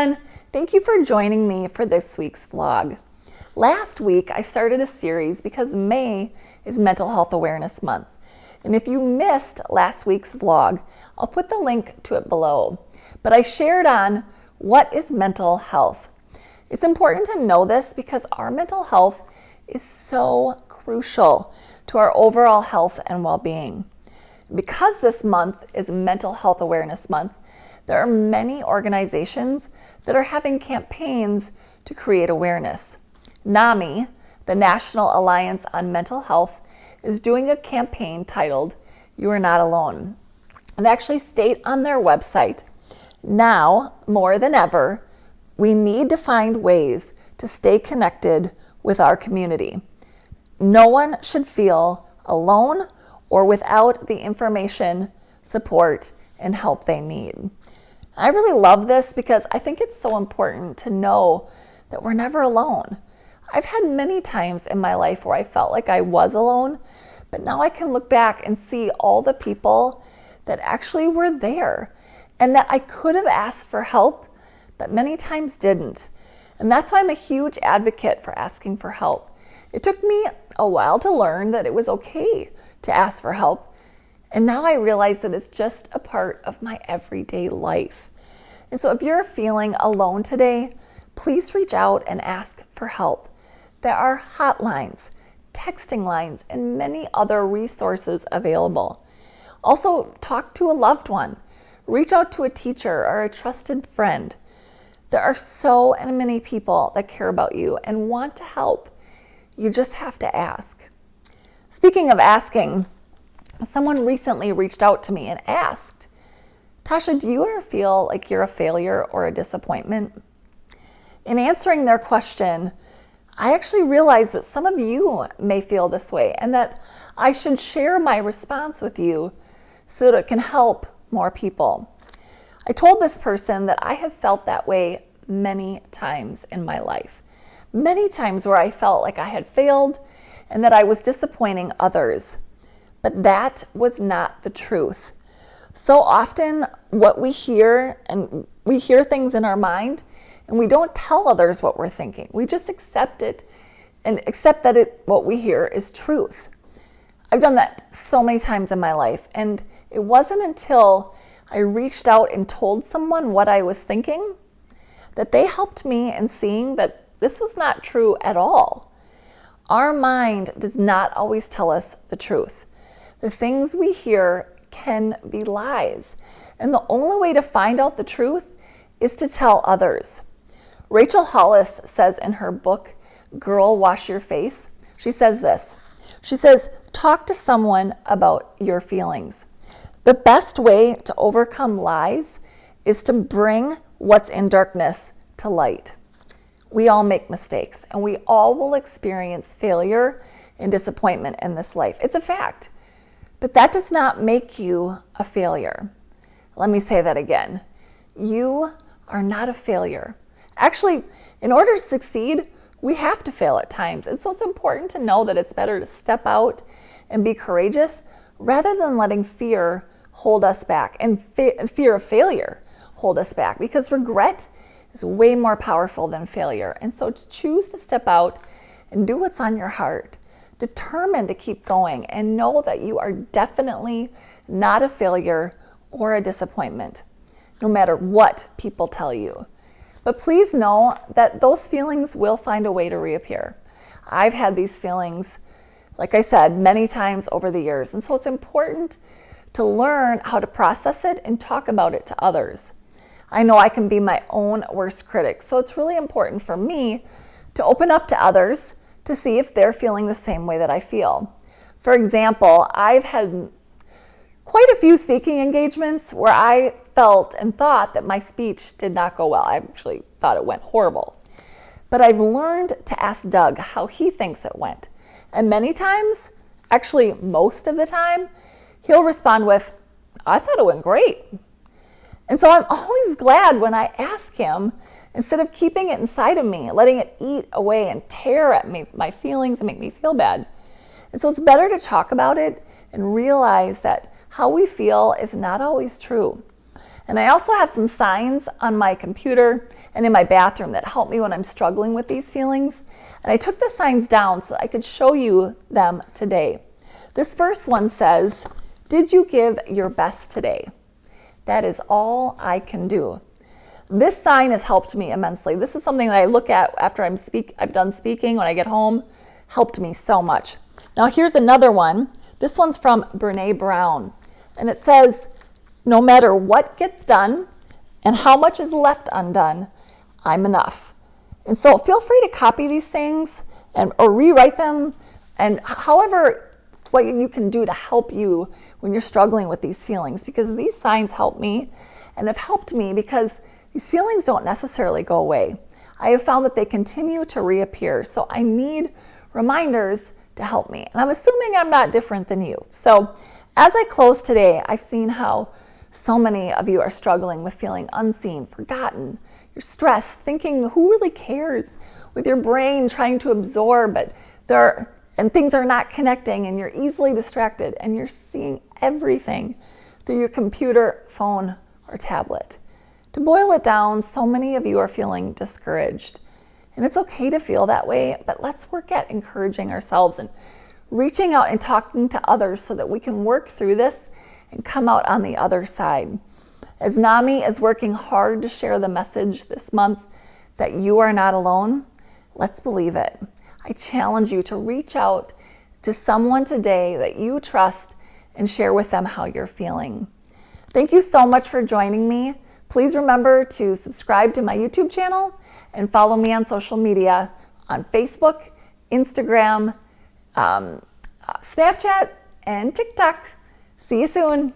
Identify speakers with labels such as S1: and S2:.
S1: everyone. Thank you for joining me for this week's vlog. Last week, I started a series because May is Mental Health Awareness Month. And if you missed last week's vlog, I'll put the link to it below. But I shared on what is mental health. It's important to know this because our mental health is so crucial to our overall health and well-being. Because this month is Mental Health Awareness Month, there are many organizations that are having campaigns to create awareness. NAMI, the National Alliance on Mental Health, is doing a campaign titled, "You Are Not Alone." And they actually state on their website, now more than ever, we need to find ways to stay connected with our community. No one should feel alone or without the information, support, and help they need. I really love this because I think it's so important to know that we're never alone. I've had many times in my life where I felt like I was alone, but now I can look back and see all the people that actually were there and that I could have asked for help, but many times didn't. And that's why I'm a huge advocate for asking for help. It took me a while to learn that it was okay to ask for help. And now I realize that it's just a part of my everyday life. And so if you're feeling alone today, please reach out and ask for help. There are hotlines, texting lines, and many other resources available. Also, talk to a loved one. Reach out to a teacher or a trusted friend. There are so many people that care about you and want to help. You just have to ask. Speaking of asking, someone recently reached out to me and asked, "Tasha, do you ever feel like you're a failure or a disappointment?" In answering their question, I actually realized that some of you may feel this way and that I should share my response with you so that it can help more people. I told this person that I have felt that way many times in my life. Many times where I felt like I had failed and that I was disappointing others. But that was not the truth. So often what we hear things in our mind and we don't tell others what we're thinking. We just accept it and accept that what we hear is truth. I've done that so many times in my life, and it wasn't until I reached out and told someone what I was thinking that they helped me in seeing that this was not true at all. Our mind does not always tell us the truth. The things we hear can be lies, and the only way to find out the truth is to tell others. Rachel Hollis says in her book, Girl, Wash Your Face, she says this. She says, talk to someone about your feelings. The best way to overcome lies is to bring what's in darkness to light. We all make mistakes, and we all will experience failure and disappointment in this life. It's a fact. But that does not make you a failure. Let me say that again. You are not a failure. Actually, in order to succeed, we have to fail at times. And so it's important to know that it's better to step out and be courageous rather than letting fear hold us back and fear of failure hold us back, because regret is way more powerful than failure. And so choose to step out and do what's on your heart. Determined to keep going and know that you are definitely not a failure or a disappointment, no matter what people tell you. But please know that those feelings will find a way to reappear. I've had these feelings, like I said, many times over the years. And so it's important to learn how to process it and talk about it to others. I know I can be my own worst critic, so it's really important for me to open up to others to see if they're feeling the same way that I feel. For example, I've had quite a few speaking engagements where I felt and thought that my speech did not go well. I actually thought it went horrible. But I've learned to ask Doug how he thinks it went. And many times, actually most of the time, he'll respond with, "I thought it went great." And so I'm always glad when I ask him, instead of keeping it inside of me, letting it eat away and tear at me, my feelings and make me feel bad. And so it's better to talk about it and realize that how we feel is not always true. And I also have some signs on my computer and in my bathroom that help me when I'm struggling with these feelings. And I took the signs down so I could show you them today. This first one says, "Did you give your best today?" That is all I can do. This sign has helped me immensely. This is something that I look at after I've done speaking when I get home. Helped me so much. Now here's another one. This one's from Brené Brown. And it says, "No matter what gets done and how much is left undone, I'm enough." And so feel free to copy these things or rewrite them, and however what you can do to help you when you're struggling with these feelings, because these signs help me and have helped me because these feelings don't necessarily go away. I have found that they continue to reappear, so I need reminders to help me. And I'm assuming I'm not different than you. So as I close today, I've seen how so many of you are struggling with feeling unseen, forgotten. You're stressed, thinking, who really cares? With your brain trying to absorb, and things are not connecting, and you're easily distracted, and you're seeing everything through your computer, phone, or tablet. To boil it down, so many of you are feeling discouraged. And it's okay to feel that way, but let's work at encouraging ourselves and reaching out and talking to others so that we can work through this and come out on the other side. As NAMI is working hard to share the message this month that you are not alone, let's believe it. I challenge you to reach out to someone today that you trust and share with them how you're feeling. Thank you so much for joining me. Please remember to subscribe to my YouTube channel and follow me on social media on Facebook, Instagram, Snapchat, and TikTok. See you soon.